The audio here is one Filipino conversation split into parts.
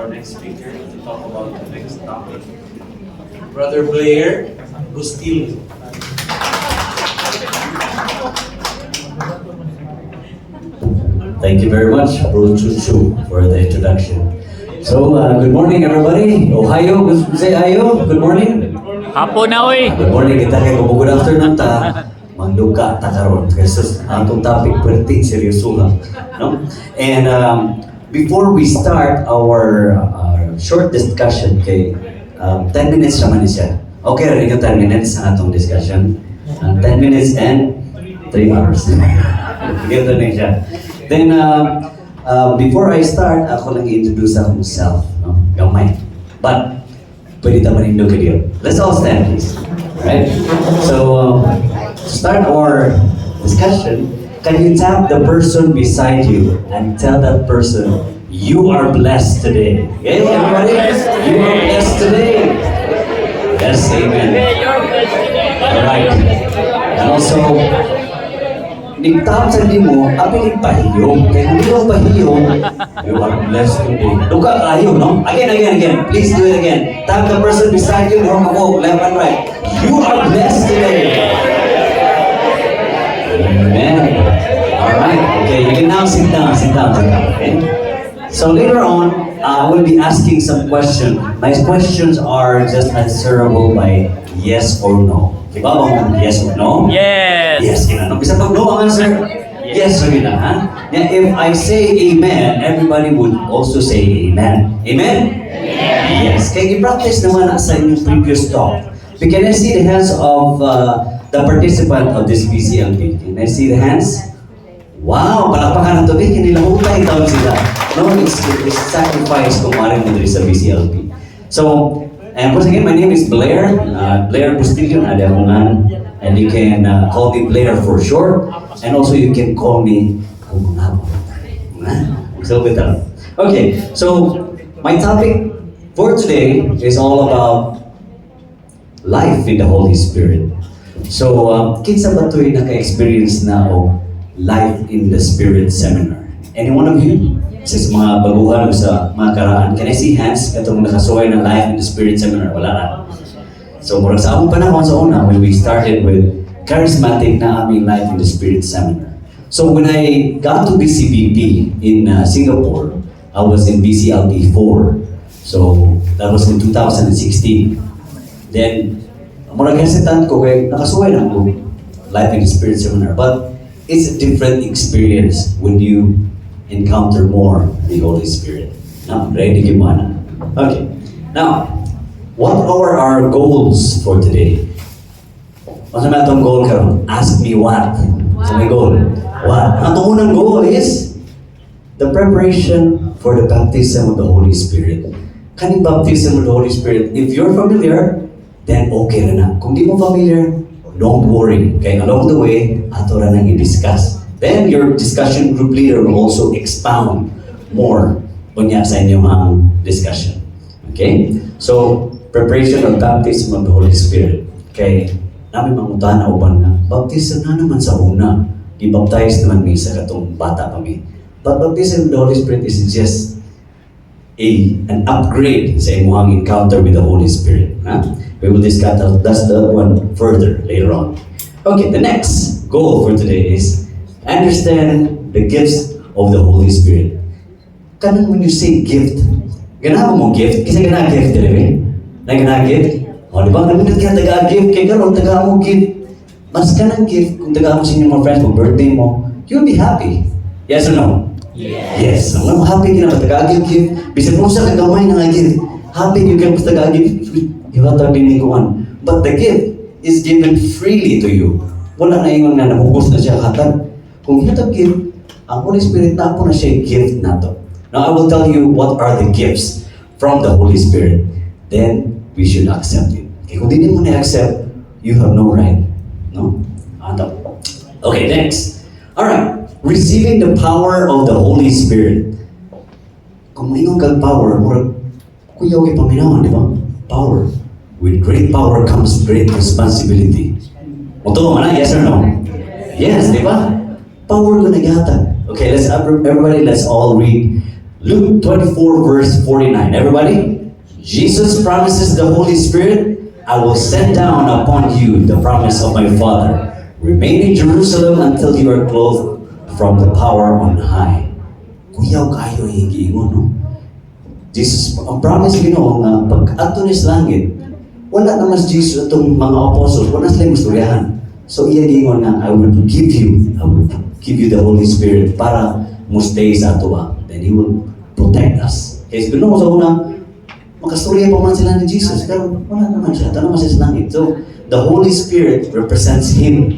next speaker to talk about the next topic. Brother Blair Bustillo. Thank you very much, Bro Chuchu, for the introduction. So, good morning, everybody. Ohio, say Ayo. Good morning. Hapon na, oy. Good morning, kita kay good afternoon ta. Magduka ta karon kasi atong topic pretty seryoso no? And before we start our short discussion kay 10 minutes naman siya. Okay, rin yung 10 minutes ang atong discussion. 10 minutes and 3 hours. Ganito na siya. Then, before I start, ako lang i-introduce ako myself, no? Gamay. But, pwede naman yung video. Let's all stand, please. Right? So, to start our discussion, can you tap the person beside you and tell that person, you are blessed today. Okay, everybody? You are blessed today. Yes, amen. Alright. And also, nagtawag sa mo, abi nagpahiyong. Kaya kung ikaw pahiyong, you are blessed today. Luka kayo, no? Again. Please do it again. Tap the person beside you, wrong ako, left and right. You are blessed today. Amen. Alright, okay, you can now sit down, okay? So later on, I will be asking some questions. My questions are just answerable by yes or no. Diba bang yes or no? Yes. Yes, no. Bisa pag no ang answer, yes or na, ha? Now, if I say amen, everybody would also say amen. Amen? Yes. Kaya i-practice naman sa inyong previous talk. But can I see the hands of the participant of this BCLP? Can I see the hands? Wow! Palakpakan ng tubig, hindi lang utay tawag sila. No, it's sacrifice kung maaaring mo sa BCLP. So, and once again, my name is Blair. Blair Bustillo, and you can call me Blair for short. And also you can call me Okay, so my topic for today is all about life in the Holy Spirit. So, kinsa ba ito'y naka-experience na o Life in the Spirit seminar? Any one of you? Sa mga baguhan o sa mga karaan, can I see hands katong nakasuway ng Life in the Spirit seminar? Wala na. So, murag sa akong panahon sa una, when we started with charismatic na aming Life in the Spirit seminar. So, when I got to BCBP in Singapore, I was in BCLP 4. So, that was in 2016. Then, murag hesitant ko kay nakasuway na ko Life in the Spirit seminar. But, it's a different experience when you encounter more the Holy Spirit. Now, ready to mana? Okay. Now, what are our goals for today? What's my goal karon? Ask me what? What's my goal? What? Ang unang goal is the preparation for the baptism of the Holy Spirit. Kaning baptism of the Holy Spirit, if you're familiar, then okay na. Kung di mo familiar, don't worry. Okay, along the way, ato ra nang i-discuss. Then your discussion group leader will also expound more kunya sa inyong discussion. Okay? So, preparation of baptism of the Holy Spirit. Okay? Namin mangutan na uban na, baptism na naman sa una. I-baptize naman may sa katong bata kami. But baptism of the Holy Spirit is just an upgrade sa imuhang encounter with the Holy Spirit. Huh? We will discuss that one further later on. Okay, the next goal for today is understand the gifts of the Holy Spirit. Kanang when you say gift, ganahan mo gift, kasi ganahan gift, diba? Na ganahan gift? O, di ba? Naminat ka taga-gift, kaya karoon taga mo gift. Mas kanang gift, kung taga mo sa inyong mga friends, kung birthday mo, you'll be happy. Yes or no? Yes. Ang happy ka na taga-gift gift. Bisa mo sa kagamay na gift. Happy you can taga-gift. Iwatag din ni Kuan. But the gift is given freely to you. Wala na yung na namugos na siya hatag. Kung hatag gift, ang Holy Spirit na po na siya gift na to. Now I will tell you what are the gifts from the Holy Spirit. Then we should accept it. Okay, kung hindi mo na-accept, you have no right. No? Okay, next. Alright. Receiving the power of the Holy Spirit. Kung maingon kang power, kuya okay paminawan, di ba? Power. With great power comes great responsibility. Ito man, yes or no? Yes, di ba? Power ko naghatag. Okay, everybody, let's all read Luke 24 verse 49. Everybody? Jesus promises the Holy Spirit, I will send down upon you the promise of my Father. Remain in Jerusalem until you are clothed from the power on high. Kuyaw kayo higiingon, no? Jesus, ang promise Ginoo nga pag ato ni sa langit, wala naman si Jesus itong mga apostles, wala silang istoryahan. So iya gingon nga, I will give you the Holy Spirit para mo stay sa ato. Then He will protect us. Kaya Ginoo sa una, makastorya pa man sila ni Jesus, pero wala naman siya, ito naman siya sa langit. So, the Holy Spirit represents Him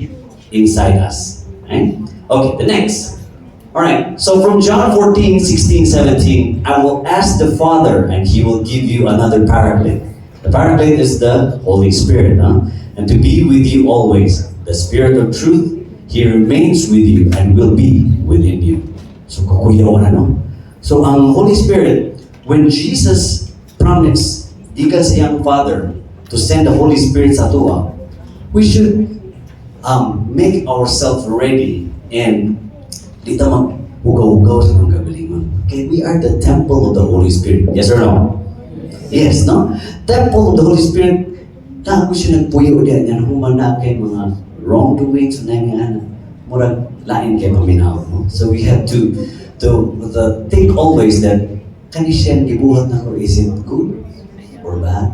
inside us. Okay? Okay, the next. Alright, so from John 14, 16, 17, I will ask the Father and He will give you another paraclete. The paraclete is the Holy Spirit, and to be with you always. The Spirit of truth, He remains with you and will be within you. So, kakuyaw na, no? So, ang Holy Spirit, when Jesus promised, gikan sa iyang Father, to send the Holy Spirit sa ato, we should make ourselves ready and di ta mag-ugaw-ugaw sa mga kagalingon. Okay, we are the temple of the Holy Spirit. Yes or no? Yes, no? Temple of the Holy Spirit, na ako siya nagpuyo diyan, yan human na kay mga wrongdoings, na nga, murag lain kay paminaw. No? So we have to think always that, kani siya gibuhat na ko, is it good or bad?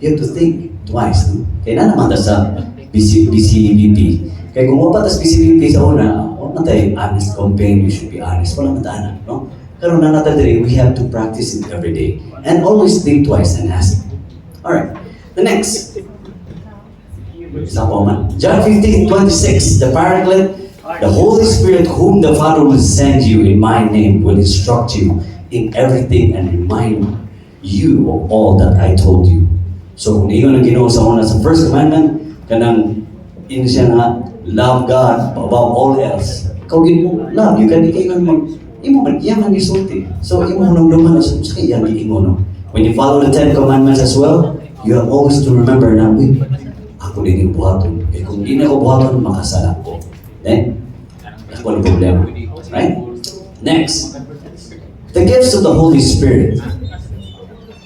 You have to think twice. No? Kaya na naman sa BCBP. Kaya kung mapatas BCBP sa una, matay honest campaign, you should be honest. Wala matana, no? Pero na natadiri, we have to practice it every day. And always think twice and ask. Alright, the next. Isa po man. John 15:26, the Paraclete, the Holy Spirit whom the Father will send you in my name will instruct you in everything and remind you of all that I told you. So kung iyon ang Ginoo sa una sa first commandment, kanang siya nga, love God above all else. Ikaw mo love, you can ikaw imo man iyaman isulti. So imo hunong-duman sa kaya imo no. When you follow the 10 commandments as well, you have always to remember na, ako din yung buhaton. Eh kung di na ako buhaton, makasala ko. Then, ako ang problema. Right? Next. The gifts of the Holy Spirit.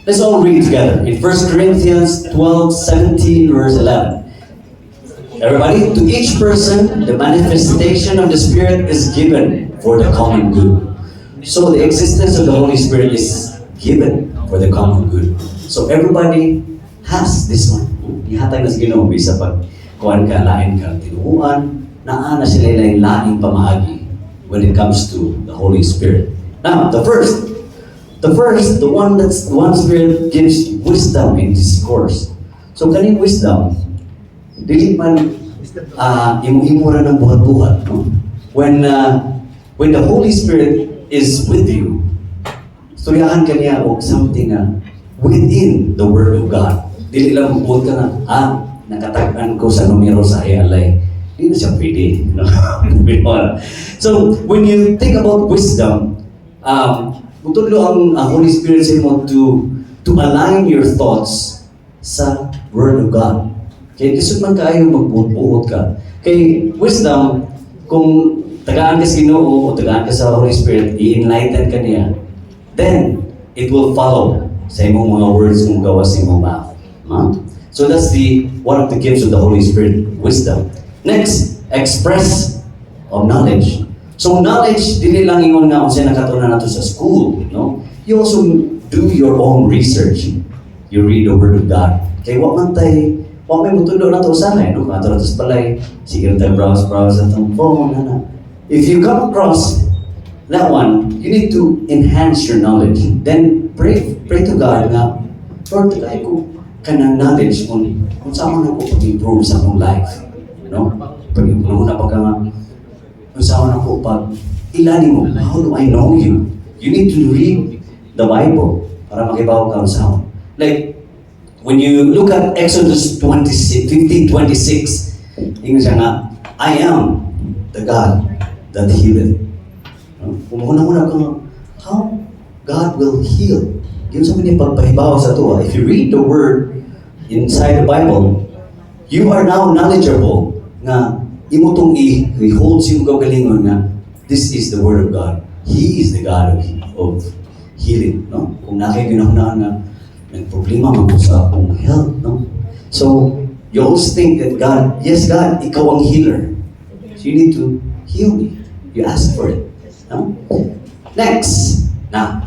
Let's all read together. In 1 Corinthians 12:17 verse 11. Everybody, to each person, the manifestation of the Spirit is given for the common good. So the existence of the Holy Spirit is given for the common good. So everybody has this one. Ihatag na sa Ginoo sa pag-kuhan ka, lain ka, tinuuan, naana sila lain pamaagi when it comes to the Holy Spirit. Now, the one Spirit gives wisdom in discourse. So kaning wisdom, dili man imo-imo ra ng buhat-buhat, no? When the Holy Spirit is with you, storyahan ka niya og something within the Word of God. Dili lang buhat ka na, nakatag-an ko sa numero sa alay. Di na siya pwede. No? So, when you think about wisdom, mutudlo ang Holy Spirit sa mo to align your thoughts sa Word of God. Kaya kisod man kaayo magbuot ka. Kay wisdom, kung tagaan ka sa Ginoo o tagaan ka sa Holy Spirit, i-enlighten ka niya, then it will follow sa imong mga words kung gawas sa imong mouth. So that's one of the gifts of the Holy Spirit, wisdom. Next, express of knowledge. So knowledge, dili lang ingon nga unsay nakatunan nato sa school, no? You also do your own research. You read the Word of God. Kay wa may mutundo na ito usahay, no? Kato na ito sa palay, sige na tayo browse at ang phone, If you come across that one, you need to enhance your knowledge. Then pray to God na, Lord, tagay ko kanang knowledge kung saan ako pag-improve sa akong life. No? Pag-improve pa ka nga, kung saan ako ilani mo, how do I know you? You need to read the Bible para makibaw ka sa like, when you look at Exodus 15:26, ingon siya nga, I am the God that healeth. Umuna-una ka, how God will heal. Yun sa mga pagpahibaw sa tuwa. If you read the Word inside the Bible, you are now knowledgeable nga imo tong i-hold siya kagalingon nga this is the Word of God. He is the God of healing, no? Kung nakikinahunaan na nagproblema man po sa akong health, no? So, you always think that God, yes God, ikaw ang healer. So you need to heal me. You ask for it. No? Next,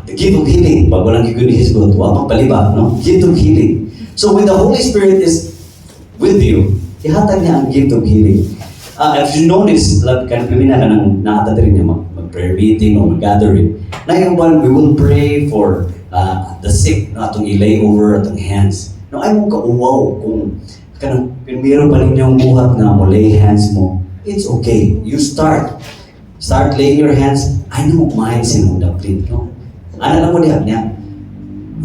the gift of healing. Pag walang kikunis ko, wapang paliba, no? Gift of healing. So when the Holy Spirit is with you, ihatag niya ang gift of healing. If you notice, kanina ka nang nakatad rin niya mag-prayer meeting o mag-gathering. Na yung one, we will pray for the sick na atong i-lay over atong hands. No, ay mo ka-uwaw kung meron pa ninyong buhat na mo lay hands mo. It's okay. You start laying your hands. I know mind si mong daplin, no? Ano lang mo diyan niya?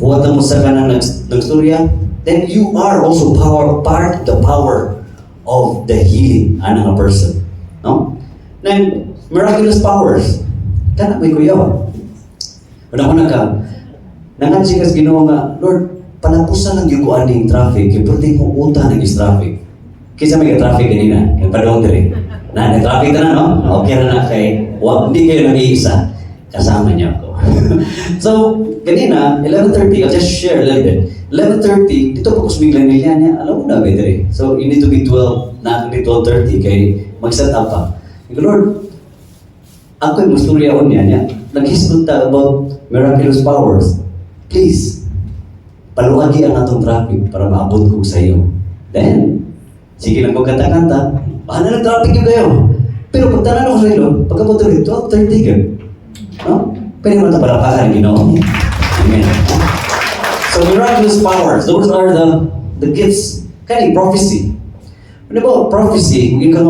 Huwag mo sa kanang nagstorya, then you are also part of the power of the healing ng a person. No? Then, miraculous powers. Kana may kuyaw. Una-una ka, nangansikas ginawa nga, Lord, panapusan lang yung kuan ng traffic, yung pwede mong utang ng traffic. Kisa may traffic kanina, yung padong dire. Traffic na, no? Okay na kay, hindi kayo nag-iisa. Kasama niyo ako. So, kanina, 11:30, I'll just share a little bit. 11:30, dito po kusmiglan nila niya, alam mo na, better. So, you need to be 12, na 12:30, kay mag-set up pa. Lord, ako yung musturya ko niya, nag-hisgunta about miraculous powers. Please, paluagi ang atong traffic para maabot ko sa iyo. Then, sige lang ko kanta-kanta, bahala ng traffic yung kayo. Pero pag tanan ako sa iyo, pagkabot rin, 12:30 ka. No? Pwede mo ito palapakan, Ginoo. Amen. So, miraculous powers, those are the gifts. Kaya prophecy. Ano ba, prophecy, kung ikaw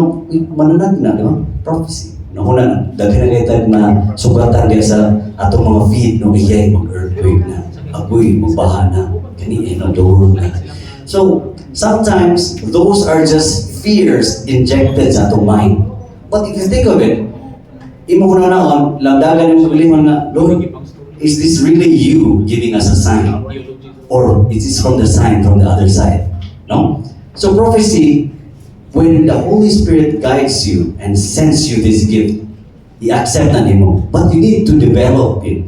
mananag na, di ba? Prophecy. Nahuna na, dahil nagaytag na sugatan din sa atong mga feet, no, iyay, mag-earthquake na, agoy, magbaha na, kaniin, nagdurog na. So, sometimes, those are just fears injected sa atong mind. But if you think of it, imo ko na naon, lamdagan yung paglimon na, Lord, is this really you giving us a sign? Or is this from the sign from the other side? No? So prophecy, when the Holy Spirit guides you and sends you this gift, i-accept na nimo. But you need to develop it.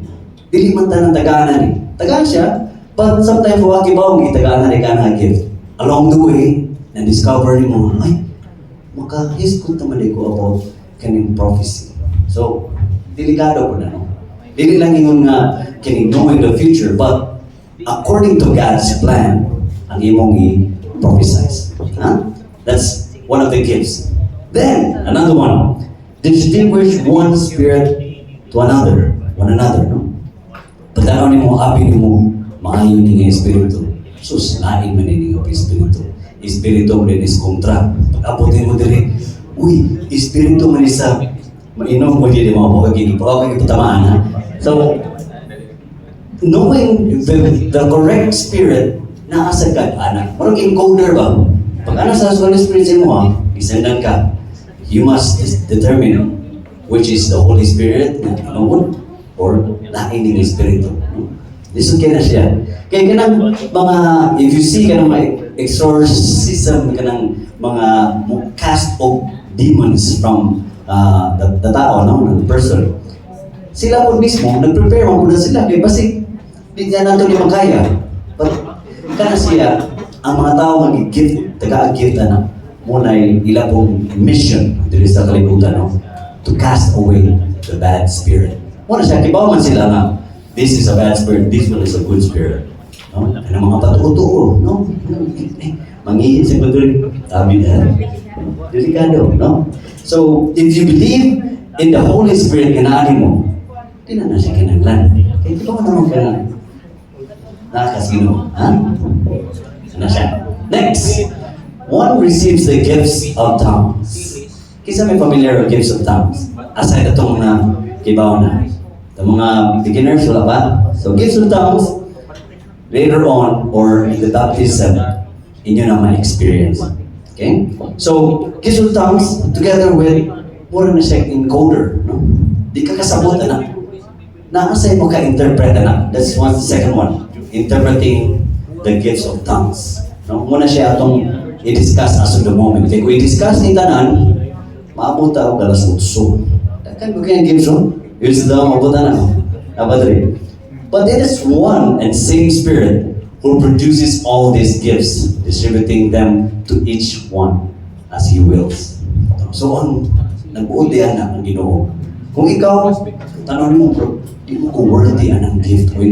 Dili man tanang tagaan ni. Tagaan siya, but sometimes huwag ibawang itagaan na ka gift. Along the way, na-discover ni mo, ay, makahiskot naman ko about kaning prophecy. So, delikado po na, no? Dili lang yung nga kining knowing the future, but according to God's plan, ang imong i-prophesize. Huh? That's one of the gifts. Then, another one, distinguish one spirit to another, one another, no? Pagdanaw ni mo, abi ni mo, maayon ni nga espiritu. Sus, lain man ni nga espiritu. Espiritu mo din is kontra. Pag-apotin mo din, uy, espiritu man isa, mainom mo din mga pagkakitamaan, ha? So, knowing the correct spirit na asa God, anak. Parang encoder ba? Pag ano sa Holy Spirit sa mo, ha? Isendan ka. You must determine which is the Holy Spirit na ano or lain ng Espiritu. Listen kaya na siya. Kaya kanang mga, if you see kanang mga exorcism, kanang mga cast of demons from the tao, no? Ng person. Sila po mismo, nag-prepare mo na sila. Kaya basic, hindi niya nato ni makaya. But, kana siya, ang mga tao mag-gift, taga-gift na muna ila pong mission dito sa kalibutan, no? To cast away the bad spirit. Muna siya, kibaw man sila na, this is a bad spirit, this one is a good spirit. No? Ano mga patuto, no? Mangihin sa kutuloy, tabi na. Delikado, no? So, if you believe in the Holy Spirit, kinaanin mo, di na siya kinaglan. Kaya di ba naman ka nakasino? Ha? Ano siya? Next, one receives the gifts of tongues. Kisa may familiar with gifts of tongues. Aside itong mga kibaw na. The mga beginners, wala ba? So, gifts of tongues, later on, or in the baptism, inyo na ma-experience. Okay? So, gifts of tongues, together with, mura na siya encoder, no? Di ka kasabot, anak. Nakasay mo ka-interpret, anak. That's one, the second one. Interpreting the gifts of tongues. No? Muna siya itong i-discuss as of the moment. Kaya kung i-discuss ni tanan, maabot ako galas utso. Kan ko kaya gifts, no? Wisdom, mabutan ako. Dapat rin. But it is one and same Spirit who produces all these gifts, distributing them to each one as He wills. So, nag-uod yan na ang Ginoo. Kung ikaw, tanong mo, bro, di mo ko worthy anang gift ko.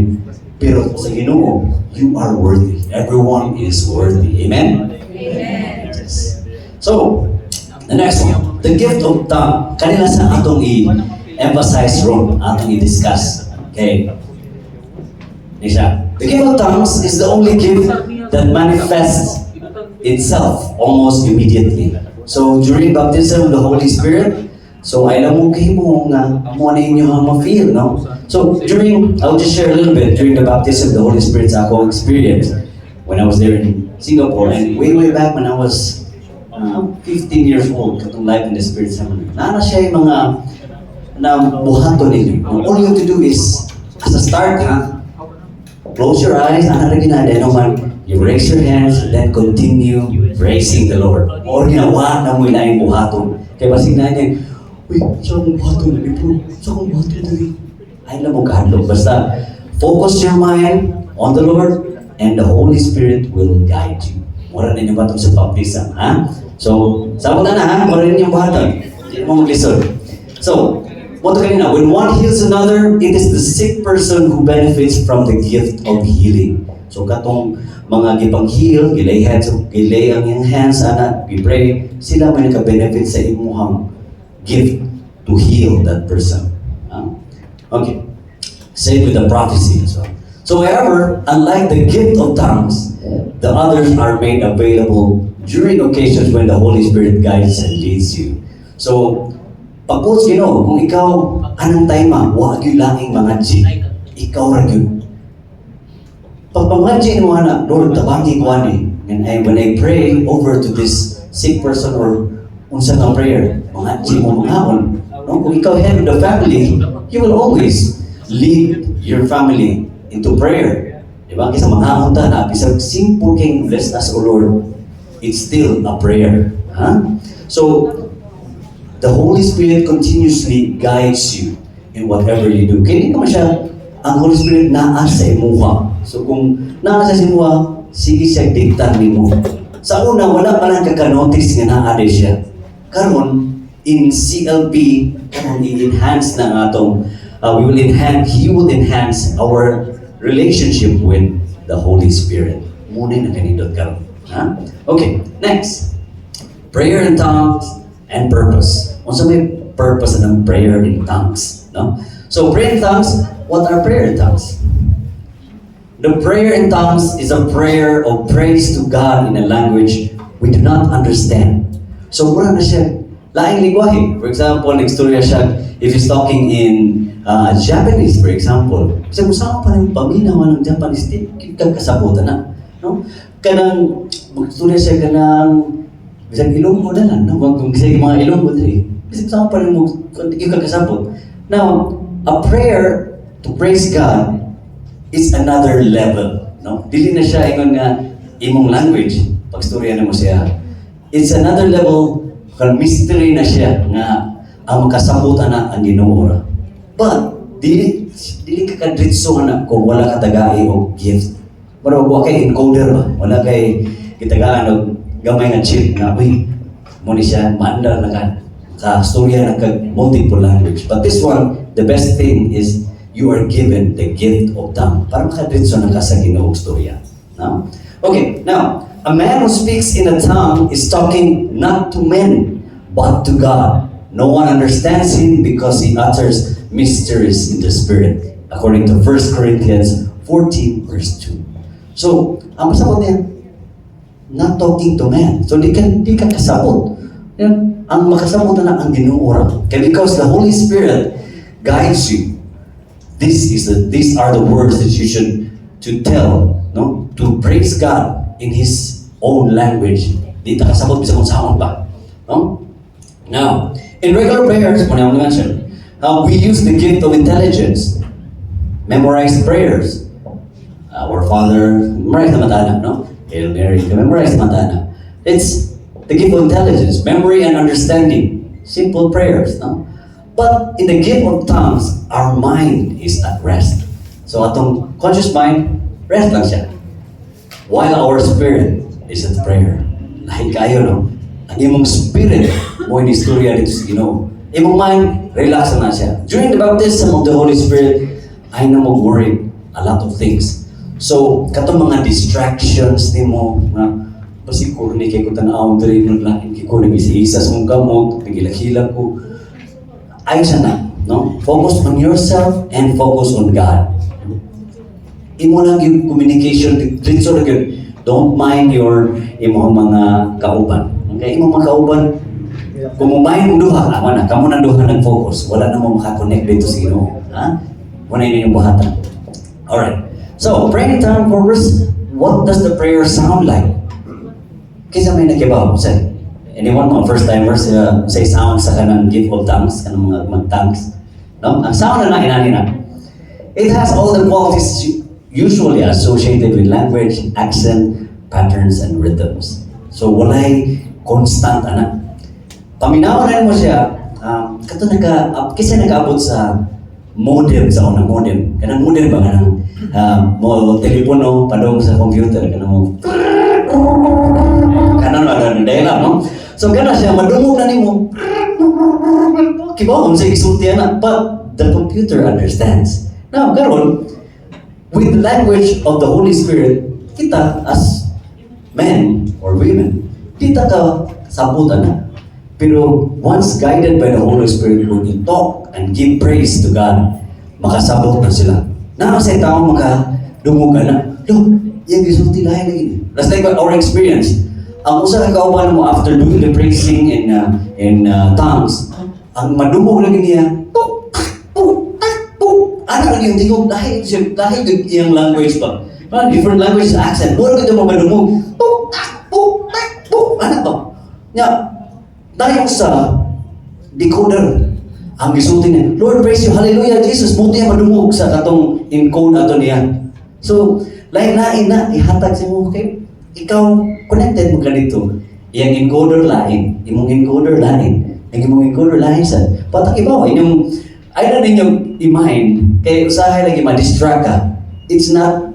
Pero sa Ginoo, you are worthy. Everyone is worthy. Amen? Amen. Yes. So, the next one, the gift of tongue. Kanila sa atong i-emphasize ron, atong i-discuss. Okay? Nisha. The gift of tongues is the only gift that manifests itself almost immediately. So, during baptism of the Holy Spirit, so ay lang mo kayo mo nga, mo na inyo ang ma-feel, no? So, I'll just share a little bit, during the baptism of the Holy Spirit sa akong experience when I was there in Singapore, and way back when I was 15 years old, katong life in the Spirit sa mga. Naana siya yung mga na buhato ninyo. All you have to do is, as a start, close your eyes, you raise your hands, then continue praising the Lord. Or ginawa na mo na yung buhaton. Kaya basig na niya, uy, saan mong buhaton na bro? Saan mong buhaton na rin? Ay lang mo kahadlok. Basta, focus your mind on the Lord, and the Holy Spirit will guide you. Mura ninyo ba itong sa baptism, ha? So, sabot na ha? Mura ninyo yung buhaton. Hindi mo mag-listen. So, what kanina, when one heals another, it is the sick person who benefits from the gift of healing. So katong mga gipang-heal, gilay ang iyong hands, ana, gipray, sila may naka-benefit sa imuhang gift to heal that person. Okay. Same with the prophecy as well. So however, unlike the gift of tongues, the others are made available during occasions when the Holy Spirit guides and leads you. So, pag-coach, kung ikaw, anong time wag yun langing mga G. Ikaw rin yun. Pag mga G mo na, Lord, tabangi ko and when I pray over to this sick person or unsa nga prayer, mga G mo mga on. No? Kung ikaw head of the family, you will always lead your family into prayer. Diba? Kasi mga unta na, bisag simple king bless us, O Lord, it's still a prayer. Huh? So, the Holy Spirit continuously guides you in whatever you do. Kaya hindi naman siya, ang Holy Spirit naa sa imuha. So kung naa sa imuha, sige siya diktan mo. Sa una, wala pa lang kakanotice nga naa siya. Karon in CLP, karon i-enhance na atong, He will enhance our relationship with the Holy Spirit. Muna na kanindot karon. Okay, next. Prayer in tongues and purpose. Also may purpose ng prayer in tongues. No? So prayer in tongues, what are prayer in tongues? The prayer in tongues is a prayer of praise to God in a language we do not understand. So mura na siya, laing lingwahe. For example, nag-istorya siya, if he's talking in Japanese, for example, kasi musama pa rin paminaw ng Japanese, di kagkasabutan na. No? Kanang, mag-istorya siya kanang, bisag Ilonggo na lang, no? Kung kasi mga Ilonggo dali, bisag saan pa rin mo, yung kakasabot. Now, a prayer to praise God is another level, no? Dili na siya ingon nga imong language, pagstorya na mo siya. It's another level, kung mystery na siya, nga ang makasabutan na ang Ginoo. But, dili ka kadritso na kung wala ka tagai o gift. Pero wala kay encoder ba? Wala kay kitagaan o gamay nga chip na, uy, mo ni siya, maandar na ka storya na multiple language. But this one, the best thing is you are given the gift of tongue. Para makadritso na ka sa Ginoong storya. No? Okay, now, a man who speaks in a tongue is talking not to men, but to God. No one understands him because he utters mysteries in the Spirit, according to 1 Corinthians 14, verse 2. So, ang masabot niya, not talking to man. So, di ka kasabot. Yan, ang makasabot na ang Ginoo. Okay, because the Holy Spirit guides you. These are the words that you should to tell, no? To praise God in His own language. Di ta kasabot bisa kung saan pa. No? Now, in regular prayers, muna akong mention, we use the gift of intelligence. Memorize prayers. Our Father, memorize na matana, no? Hail Mary, memorize na matana. It's the gift of intelligence, memory and understanding. Simple prayers, no? But in the gift of tongues, our mind is at rest. So atong conscious mind, rest lang siya. While our spirit is at prayer. Lahat kayo, no? Ang imong spirit mo yung istorya dito sa Ginoo. Imong mind, relax na siya. During the baptism of the Holy Spirit, ay na mag-worry a lot of things. So, katong mga distractions ni mo, na basi ko ni kay ko tanaw diri ng lain kay ko nag-isa sa mong kamot, nagilak-hilak ko. Ayos na, no? Focus on yourself and focus on God. Imo lang yung communication dito na yun. Don't mind your imong mga kauban. Okay, imong mga kauban, kung mumayin mong duha, na, kamo na duha nag-focus, wala na mo makakonect dito sa Ginoo. Ha? Wala yun yung buhatan. Alright. So, praying time for verse, what does the prayer sound like? Kaysa may nakibaw, say, anyone mga first-timers, say sound sa kanang gift of tongues, kanang mga mag-tongues. No? Ang sound na inani na. It has all the qualities usually associated with language, accent, patterns, and rhythms. So, walay constant, ana. Paminawan mo siya, kato kisa nag-abot sa modem, sa unang modem. Kanang modem ba, kanang mo telepono, padong sa computer, kanang mo, kanang dahil no? So, kana siya, madungog na ni mo, kibawon sa isulti na, but the computer understands. Now, karon, with the language of the Holy Spirit, kita as men or women, kita ka sabutan na. Pero once guided by the Holy Spirit, when you talk and give praise to God, makasabot na sila. Na sa tao makadungog na, lo, yung gisulti lahi lagi. That's like our experience. Ang usa ka kauban mo after doing the praising in tongues, ang madungog lagi niya, ano yung tingog dahil yung language pa. Different language accent. Mura ko ito mga madumog. Ano to? Dahil sa decoder, ang gisulti niya, Lord praise you, hallelujah, Jesus, buti ang madumog sa katong encode ato niya. So, lain-lain na, ihatag sa mo, okay? Ikaw, connected mo ka dito. Iyang encoder lain, imong encoder lain, ang imong encoder lain sa, patak ibaw, inyong, ay na ninyong i-mind, kaya usahay lagi ma-distract ka. It's not,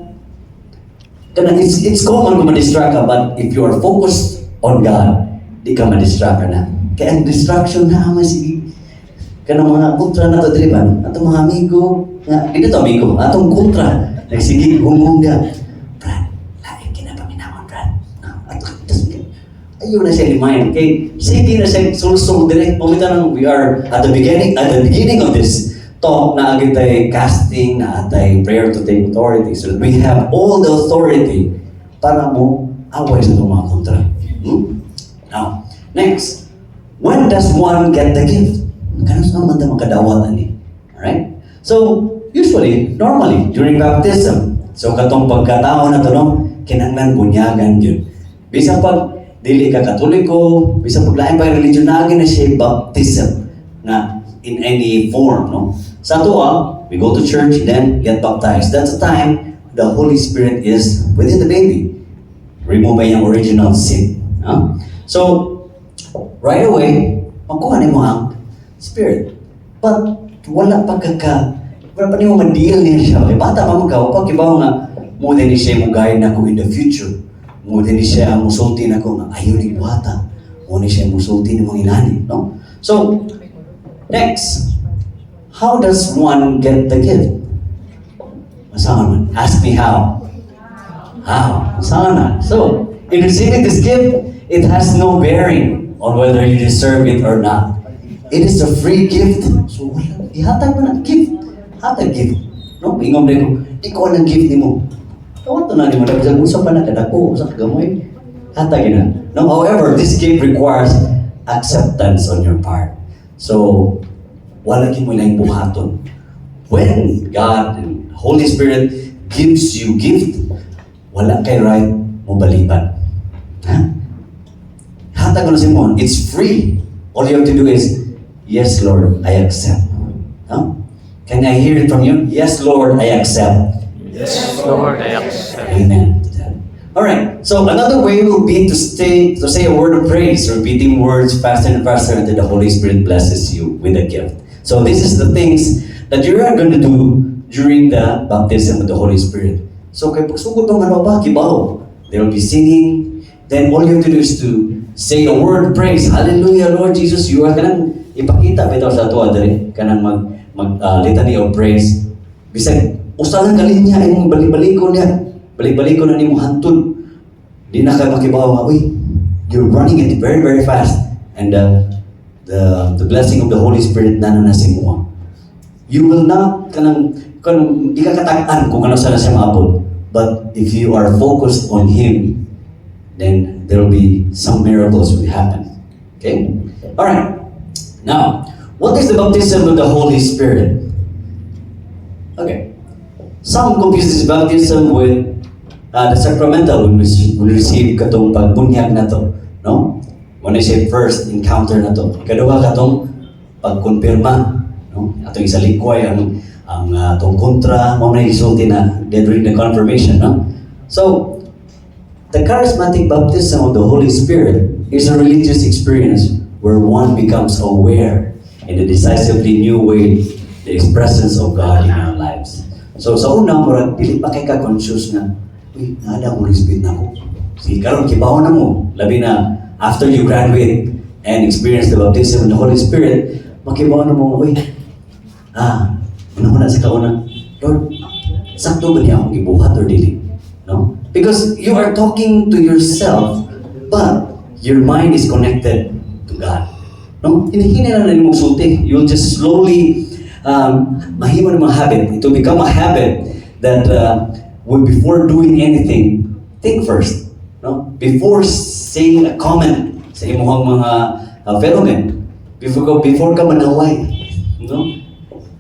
it's common kung ma-distract ka, but if you are focused on God, di ka ma-distract ka na. Kaya ang distraction na sige. Kaya mga kontra na ito, driban, atong mga amigo, hindi ito amigo, atong kontra, nagsige, humong ka. Brad, laing kinapaminawan, Brad. Ayun na siya i-mind. Okay, sige na siya sulusong direct. Pumita nang we are at the beginning of this talk na agad tayo casting, na atay prayer to take authority. So we have all the authority para mo away sa itong mga kontra. Now, next, when does one get the gift? Ganun sa naman tayo makadawatan eh. Alright? So, usually, normally, during baptism, so katong pagkatao na ito, no, kinanglan bunyagan yun. Bisa pag dili ka Katoliko, bisa paglain pa yung religion na agin na siya baptism na in any form, no? Sa tuwa, we go to church, then get baptized. That's the time the Holy Spirit is within the baby. Remove yung original sin. No? So, right away, magkuha mo ang Spirit. But, wala pa ni mo ma-deal niya siya. Eh, bata pa magawa pa, kibaw nga, mo din siya mo guide na ko in the future. Mo din siya ang musulti na ko nga, ayaw ni buhata. Mo din siya musulti ni mga inani. No? So, next, how does one get the gift? Masama man. Ask me how. How? Masama na. So, in receiving this gift, it has no bearing on whether you deserve it or not. It is a free gift. So, wala. Ihatag mo na. Gift. Hatag gift. No? Ingom na ko, di ko ang gift ni mo. Kawato na ni mo. Usap pa na kadako. Usap gamoy. Hatag na. No, however, this gift requires acceptance on your part. So, wala ki mo lang buhaton. When God and Holy Spirit gives you gift, wala kay right mo baliban. Ha? Hatag ko na si mo. It's free. All you have to do is, yes, Lord, I accept. Huh? Can I hear it from you? Yes, Lord, I accept. Yes, Lord, I accept. Amen. All right. So another way will be to say a word of praise, repeating words faster and faster until the Holy Spirit blesses you with a gift. So this is the things that you are going to do during the baptism of the Holy Spirit. So kay pagsugod ng ano ba, kibaw. They will be singing. Then all you have to do is to say a word of praise. Hallelujah, Lord Jesus. You are kanang ipakita bitaw sa ato adre kanang mag litany of praise. Bisag usalan kalin niya imong balik-balikon niya. Balik-balikon na nimo hantod. Di na kay makibaw nga, uy, you're running it very, very fast. And the blessing of the Holy Spirit na mo. You will not kanang di ka katag-an kung ano sana siya maabot. But if you are focused on Him, then there will be some miracles will happen. Okay? Alright. Now, what is the baptism of the Holy Spirit? Okay. Some confuse this baptism with the sacramental when we receive katong pagbunyag na to. No? When I say first encounter na to. Ikaduha katong pagkonfirma. No? Atong isa likway ang atong kontra, mo na isulti na during the confirmation. No? So, the charismatic baptism of the Holy Spirit is a religious experience where one becomes aware in a decisively new way the presence of God in our lives. So sa una, murag dili pa kay ka conscious na, uy, naada Holy Spirit na ko. Sige, karon kibaw na mo. Labi na, after you graduate and experience the baptism of the Holy Spirit, makibaw na mo, uy, una sa kauna, Lord, sakto ba niya akong ibuhat or dili? No? Because you are talking to yourself, but your mind is connected to God. No? Hinahina na rin mong sulti. You'll just slowly mahimo ng mga habit. It will become a habit that before doing anything, think first. No? Before saying a comment sa imong mga fellow men, before ka manaway, no?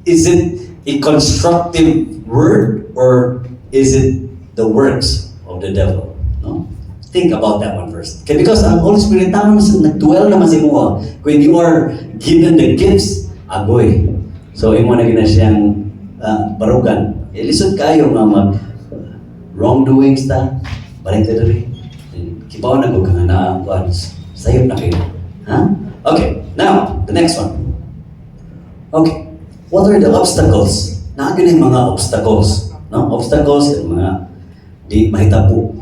Is it a constructive word or is it the works of the devil? No? Think about that one first. Okay, because ang Holy Spirit nag-dwell naman sa imo. When you are given the gifts, agoy. So imo na gina siyang barugan. Ilisod kayo nga mag wrongdoings ta, balik ta diri. Kibaw na ko kang na sayop na kayo. Huh? Okay, now the next one. Okay, what are the obstacles? Naagin yung mga obstacles. No? Obstacles yung mga di mahitabo.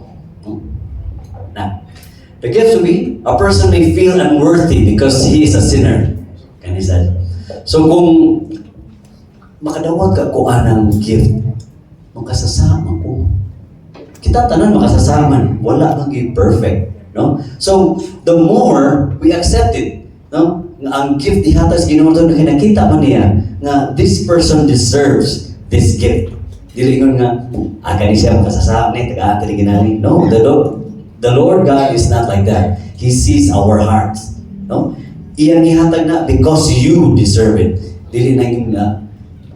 No? Now, the gift to be, a person may feel unworthy because he is a sinner. Can he say? So kung makadawag ka ko anang gift, makasasama ko. Kita tanan makasasaman, wala maging perfect. No? So, the more we accept it, no? Ang gift ihatag sa Ginoo na nakita man niya nga this person deserves this gift. Dili ingon nga kani siya makasasama ni taga-ati ginani. No, the Lord God is not like that. He sees our hearts. No? Iyang ihatag na because you deserve it. Dili na yung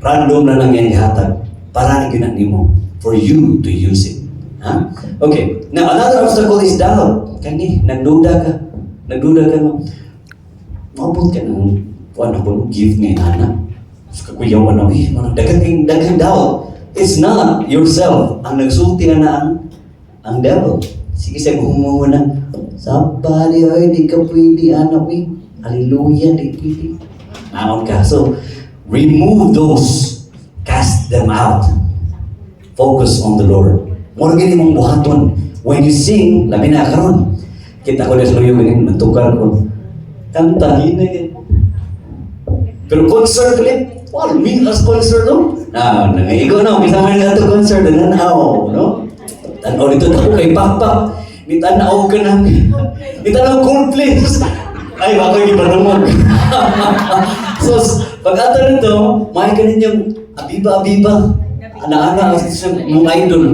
random na lang iyang ihatag para na gyud nimo for you to use it. Huh? Okay. Now another obstacle is doubt. Kani nagduda ka no. Mabot ka ng ako gift ngayon, anak. Kakuyawan na, daghang doubt. It's not yourself ang nagsulti na ang devil. Sige sa buhungo na, sabali, ay, di ka pwede, anak, eh. Hallelujah, di pwede. Naon ka. So, remove those. Cast them out. Focus on the Lord. Muna gini mong buhaton. When you sing, labi na karon. Kita ko na sa luyo, nagtukar ko. Kantahin na yan. Pero concert ulit, well, me as concert, no? Nangayigo na, kasama na ito concert, nanaw, no? Tanaw nito ako kay Papa. Nitanaw ka na. Nitanaw Coldplay. Ay, baka yung ibarumog. So, pag-ato nito, may ganun yung abiba-abiba. Ana-ana, mong idol.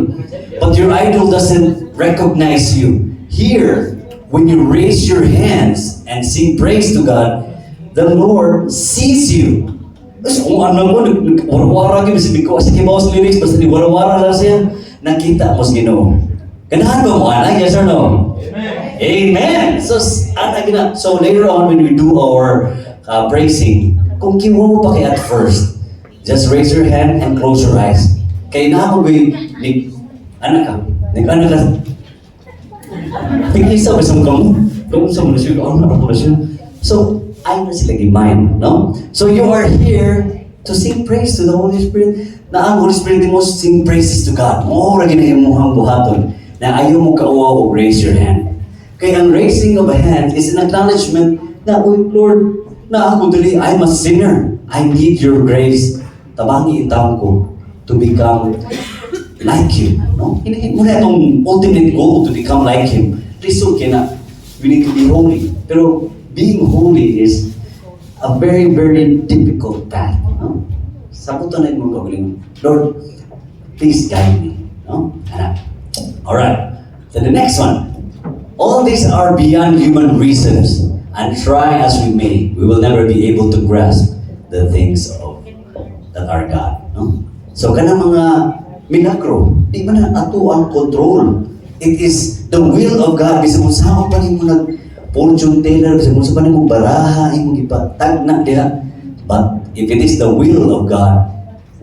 But your idol doesn't recognize you. Here, when you raise your hands and sing praise to God, the Lord sees you. Kasi kung ano mo, warawara ka, sabi ko, kasi kibaw sa lyrics, basta ni warawara lang siya, nakita mo sa Ginoo. Ganahan ba mo, anak? Yes or no? Amen. Amen! So later on, when we do our praising, kung kiwa mo pa kaya at first, just raise your hand and close your eyes. Kaya na ako anak ka, nag-anak ka, tig-isa ba sa mga mo? Kung sa mga siya, na siya. So, ayaw na sila gimayan, no? So, you are here to sing praise to the Holy Spirit. Na ang Holy Spirit mo sing praises to God. Mo ra gina imong buhaton na ayaw mo kauaw o raise your hand. Kaya ang raising of a hand is an acknowledgement na, "Uy, Lord, na ako dali, I'm a sinner. I need your grace. Tabangi itang ko to become like you." No? Hindi mo na itong ultimate goal to become like Him. Result kaya we need to be holy. Pero being holy is a very, very difficult path. No? Sabutan na yung mga kagaling. "Lord, please guide me." No? Alright. Then the next one. All these are beyond human reasons, and try as we may, we will never be able to grasp the things of that are God. No? So kana mga milagro, di man na ato ang control. It is the will of God. Bisa mo sa pa mo nag fortune teller, bisa mo sa pa mo baraha, imong ipatag na diha. But if it is the will of God,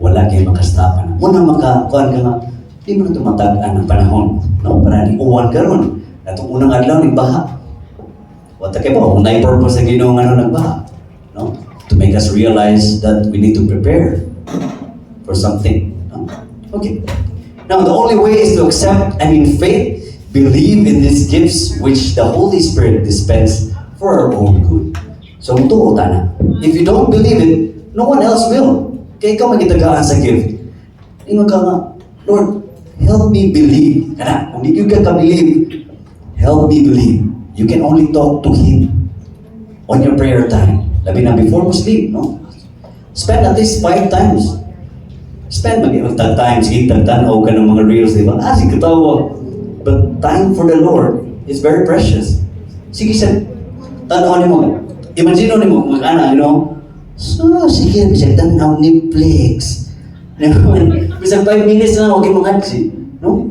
wala kay makastapan. Muna makakuan ka nga, di mo na tumatag-an ang panahon. No? Para di uwan karon. Atong unang adlaw nagbaha. Wata kay ba, kung na-purpose sa Ginoo nga nagbaha. No? To make us realize that we need to prepare for something. No? Okay. Now, the only way is to accept and in faith, believe in these gifts which the Holy Spirit dispenses for our own good. So, mutuo na. If you don't believe it, no one else will. Kaya ikaw magitagaan sa gift. Ingon ka nga, "Lord, help me believe." Kana, kung di ka ka-believe, help me believe. You can only talk to Him on your prayer time. Labi na before mo sleep, no? Spend at least 5 times. Spend mag-tag times, tag-tanaw ka ng mga reels, di ba? Sige katawa. But time for the Lord is very precious. Sige siya, tanaw mo. Imagine mo, mag-ana, you know? So, sige, bisag tanaw ni Plex. Bisag 5 minutes na, huwag yung mga no?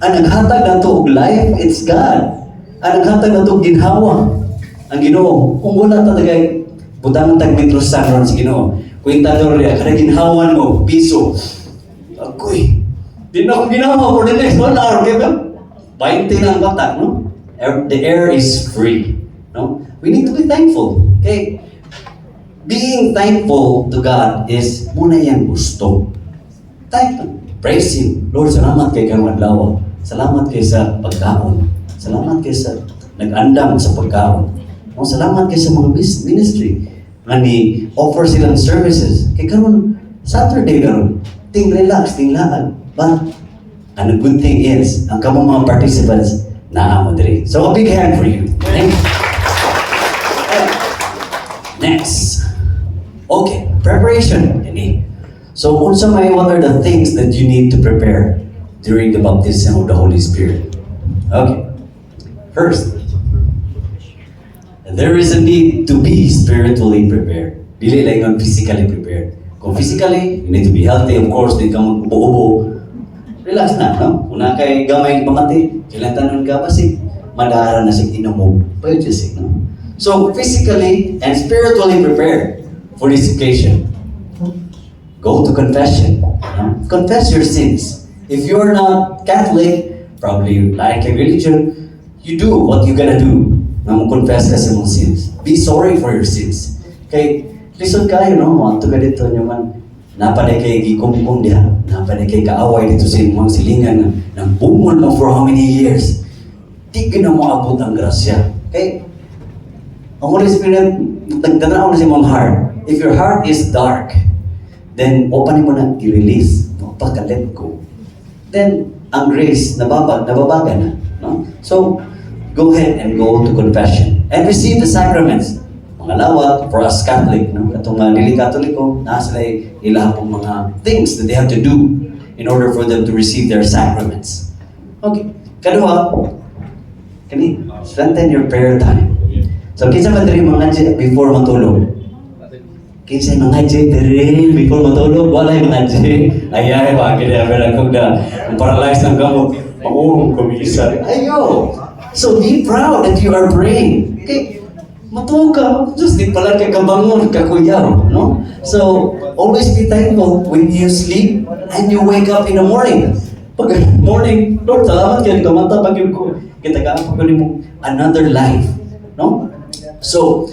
Ang naghatag na ito og life, it's God. Ang naghatag na ito og ginhawa, ang Ginoo. Kung wala talaga, butang tag metro sa ron sa Ginoo. Kwintador niya, kada ginhawan mo, piso. Agoy, di na akong ginawa for the next 1 hour, kaya ba? 20 na ang batak, no? The air is free, no? We need to be thankful, okay? Being thankful to God is muna yan gusto. Thankful. Praise Him. Lord, salamat kay kang adlaw. Salamat kay sa pagkaon. Salamat kay sa nag-andam sa pagkaon. O, salamat kay sa mga ministry nga ni offer silang services. Kay karon Saturday karon, ting relax, ting laan. But, and the good thing is, ang kamong mga participants naamo diri. So, a big hand for you. Thank you. Next. Okay, preparation. So, what are the things that you need to prepare during the baptism of the Holy Spirit? Okay. First, there is a need to be spiritually prepared. Dili lang yung physically prepared. Kung physically, you need to be healthy, of course, di ka mag-ubo-ubo. Relax na, no? Kung na kay gamay pamati, kailan tanon ka pasig, madara na sig inamog. Pwede sig, no? So, physically and spiritually prepared for this occasion. Go to confession. No? Confess your sins. If you're not Catholic, probably like a religion, you do what you gotta do. Na mo confess ka sa mong sins. Be sorry for your sins. Kay, listen kayo, no? Wanto ka dito nyo man. Napaday kay gikumkum diha. Napaday kay kaaway dito sa mga silingan na nang bumol mo for how many years. Di ka na mo abot ang grasya. Kay, ang Holy Spirit, nagdanaw na sa mong heart. If your heart is dark, then open mo na i-release. Pagka-let go. Then, ang grace, nababaga na. No? So, go ahead and go to confession. And receive the sacraments. Mga lawat, for us Catholic, no? Itong mga dili Katoliko, nasa ilang pong mga things that they have to do in order for them to receive their sacraments. Okay. Kadua, strengthen your prayer time. So, kinsa man diri mga dyan before matulog? Kinsa mga dyan before matulog? Wala yung mga dyan. Ay, bakit na meron kong na paralyzed ng gamot. Mamuhong kumisa. Ayo! So be proud that you are praying. Okay? Matulog ka. Just di pala kay kabangon, kakuyaw. No? So, always be thankful when you sleep and you wake up in the morning. Pag morning, Lord, salamat kayo. Kamanta pag yung ko. Kita ka, pag mo another life. No? So,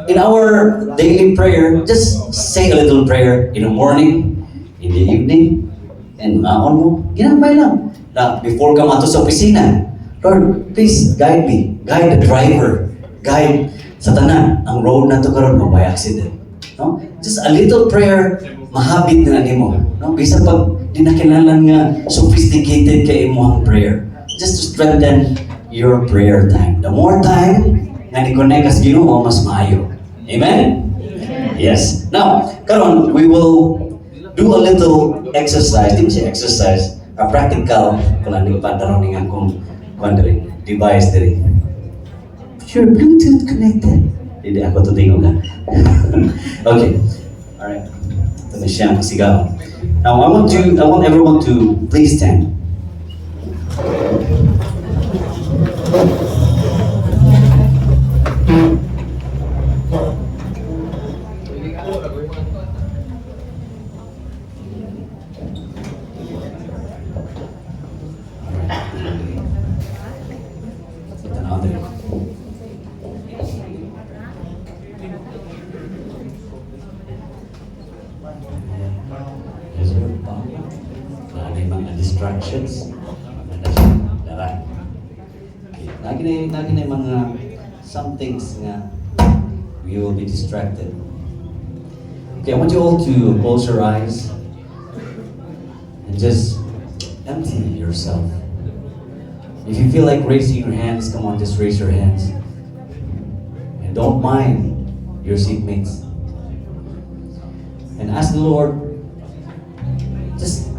in our daily prayer, just say a little prayer in the morning, in the evening, and on mo, ginagmay lang. Na before ka mato sa opisina, Lord, please guide me, guide the driver, guide sa tanan, ang road na to karon mo by accident. No? Just a little prayer, mahabit na nimo. No? Bisa pag di na kinahanglan nga sophisticated kay imong prayer. Just to strengthen your prayer time. The more time nga ni-connect ka sa Ginoo, mas maayo. Amen? Yes. Now, karon we will do a little exercise. Di ba siya exercise? A practical, kung ano pantaron nga kung device diri. Sure, Bluetooth connected. Hindi ako tutingo ka. Okay. Alright. Ito na siya, pasigaw. Now, I want everyone to please stand. Distractions. Darat. Lagi na mga some things nga we will be distracted. Okay, I want you all to close your eyes and just empty yourself. If you feel like raising your hands, come on, just raise your hands. And don't mind your seatmates. And ask the Lord, just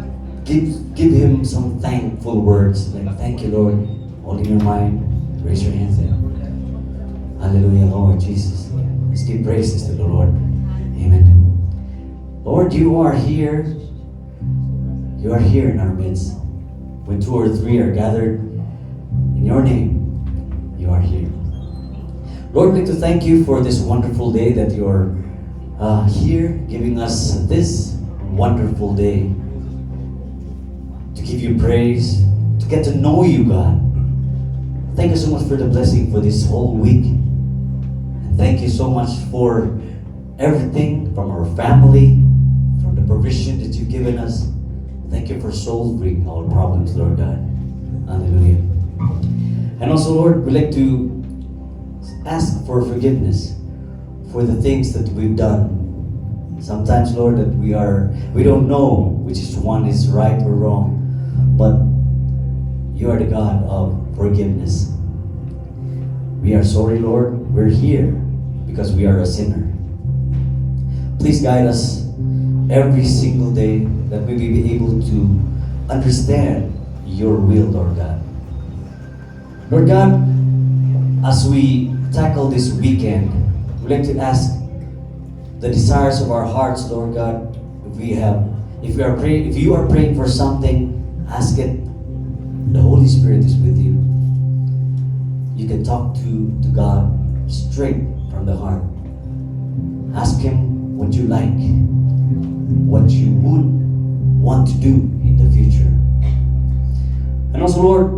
give Him some thankful words. Like, thank you, Lord. All in your mind, raise your hands there. Hallelujah, Lord Jesus. Let's give praises to the Lord. Amen. Lord, you are here. You are here in our midst. When two or three are gathered in your name, you are here. Lord, we'd like to thank you for this wonderful day that you're here giving us this wonderful day to give you praise, to get to know you, God. Thank you so much for the blessing for this whole week. And thank you so much for everything from our family, from the provision that you've given us. Thank you for solving our problems, Lord God. Hallelujah. And also, Lord, we'd like to ask for forgiveness for the things that we've done. Sometimes, Lord, that we don't know which one is right or wrong, but you are the God of forgiveness. We are sorry, Lord. We're here because we are a sinner. Please guide us every single day that we will be able to understand your will, Lord God. Lord God, as we tackle this weekend, we'd like to ask the desires of our hearts, Lord God. If you are praying for something, ask it. The Holy Spirit is with you. You can talk to God straight from the heart. Ask Him what you like, what you would want to do in the future. And also, Lord,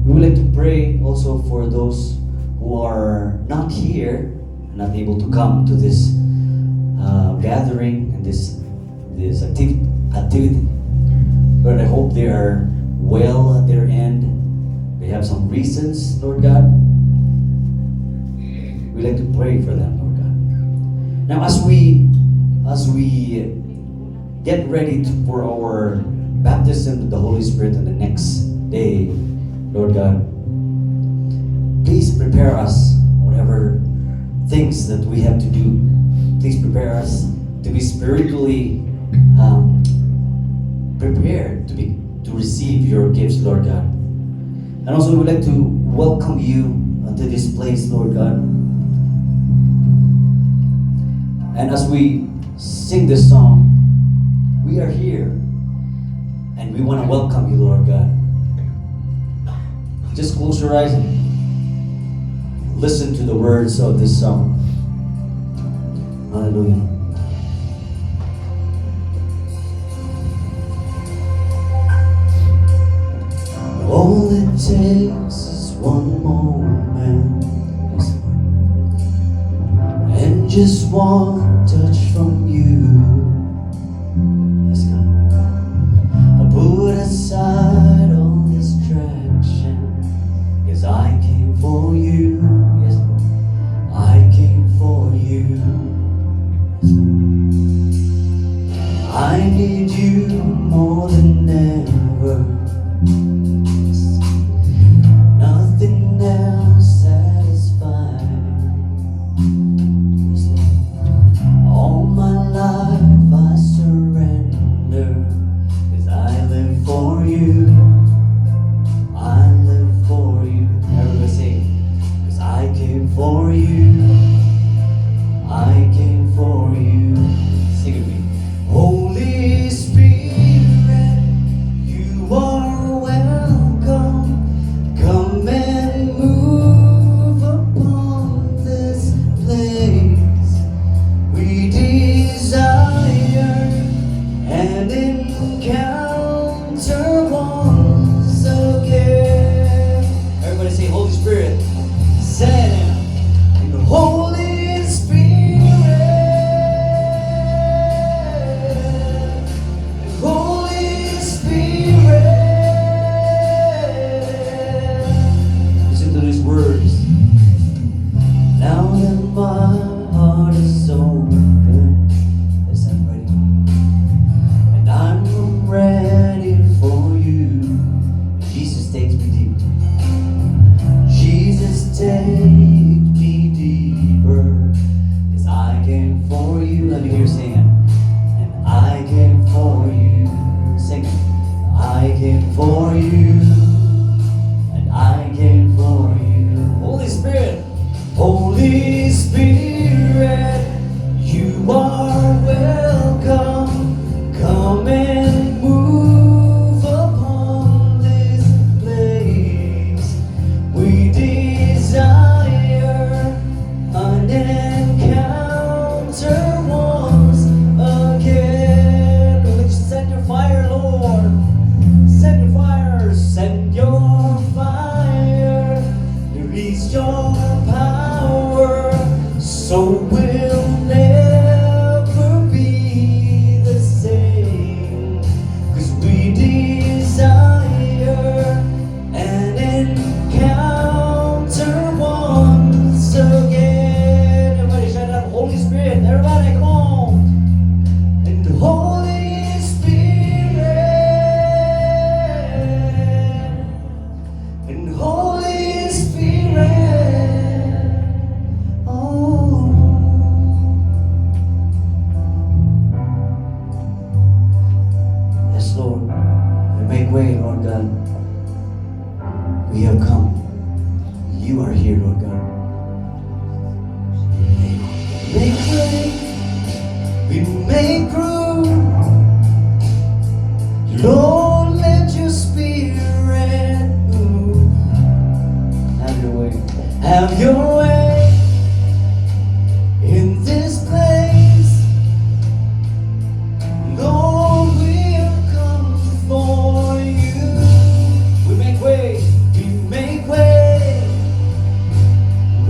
we would like to pray also for those who are not here, not able to come to this gathering and this activity. Lord, I hope they are well at their end. They have some reasons, Lord God. We like to pray for them, Lord God. Now, as we get ready for our baptism with the Holy Spirit on the next day, Lord God, please prepare us whatever things that we have to do. Please prepare us to be spiritually prepared to receive your gifts, Lord God. And also we would like to welcome you to this place, Lord God. And as we sing this song, we are here and we want to welcome you, Lord God. Just close your eyes and listen to the words of this song. Hallelujah. All it takes is one moment, just one touch from you. Yes, God. I put aside all distraction, 'cause I came for you. Yes, Lord. I came for you. Yes, Lord. I need you more than ever. Yes. Nothing else satisfies. Yes, Lord. All my life I surrender, 'cause I live for you. I live for you. Everybody sing. 'Cause I came for you. I came for you. Sing with me. Holy Spirit, you are welcome. Come and move upon this place. We desire and encounter once again. Everybody say, Holy Spirit. Say it now. Holy Spirit, Holy Spirit. Listen to these words. Now that my heart is open, yes, I'm ready, and I'm ready for you. Jesus takes me deep. Jesus take me deeper, 'cause I came for you. Let me hear you sing it. And I came for you. Sing it. I came for you. And I came for you. Holy Spirit. Holy Spirit, you are welcome. Come and move upon this place. We desire an encounter once again. Would you send your fire, Lord? Send your fire, send your fire. Release your power, so we'll never be the same. 'Cause we desire an encounter once again. Everybody shout out, Holy Spirit. Everybody, come on. And Holy Spirit, and Holy Spirit, oh. Yes, Lord. We make way, Lord God. We have come. You are here, Lord God. Make way. We make room. Lord, let your spirit move. Have your way. Have your way in this place. Lord, we'll come for you. We make way. We make way.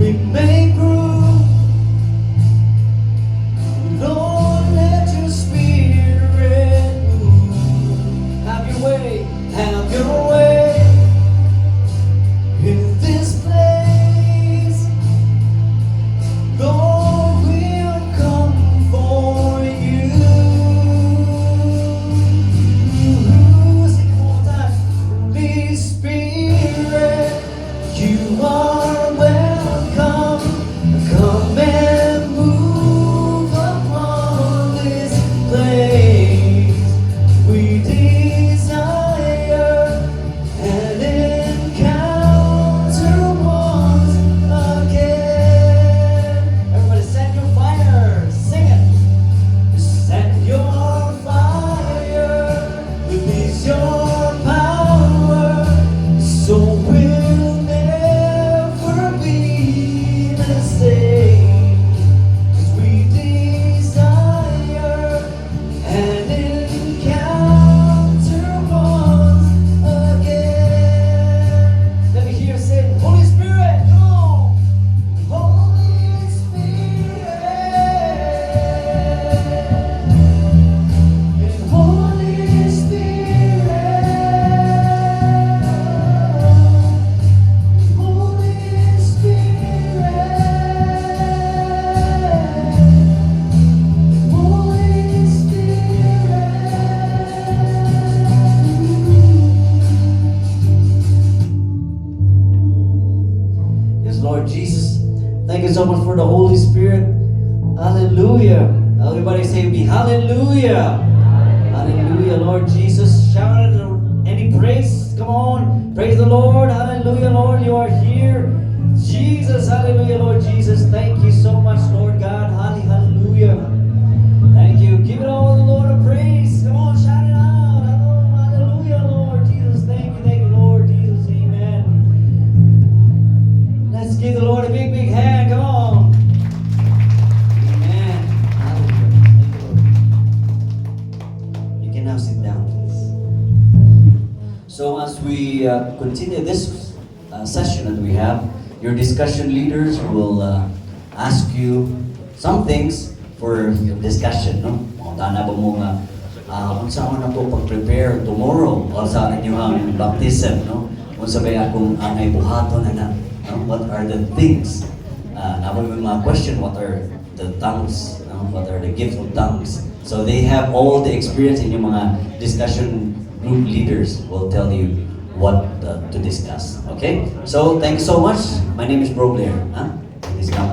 We make room. Lord, let your spirit move. Have your way. Have your way in this place. Lord Jesus. Thank you so much for the Holy Spirit. Hallelujah. Everybody say me, hallelujah. Hallelujah, Lord Jesus. Shout it. Any praise? Come on. Praise the Lord. Hallelujah, Lord. You are here. Jesus. Hallelujah, Lord Jesus. Thank you so much, Lord God. Hallelujah. Thank you. Give it all to the Lord of praise. Come on, shout it out. Hallelujah, Lord Jesus. Thank you, Lord Jesus. Amen. Let's give the Lord a big, big hand. Come on. Amen. Hallelujah. Thank you, Lord. You can now sit down, please. So as we continue this session that we have, your discussion leaders will ask you some things for discussion, no? Kung na ba mo nga, kung saan na po pag-prepare tomorrow o sa inyong baptism, no? Kung sabay akong angay buhaton na, no? What are the things? Na ba yung mga question, what are the tongues? No? What are the gifts of tongues? So they have all the experience in yung mga discussion group leaders will tell you what to discuss. Okay? So, thank you so much. My name is Bro Blair. Huh? Please come.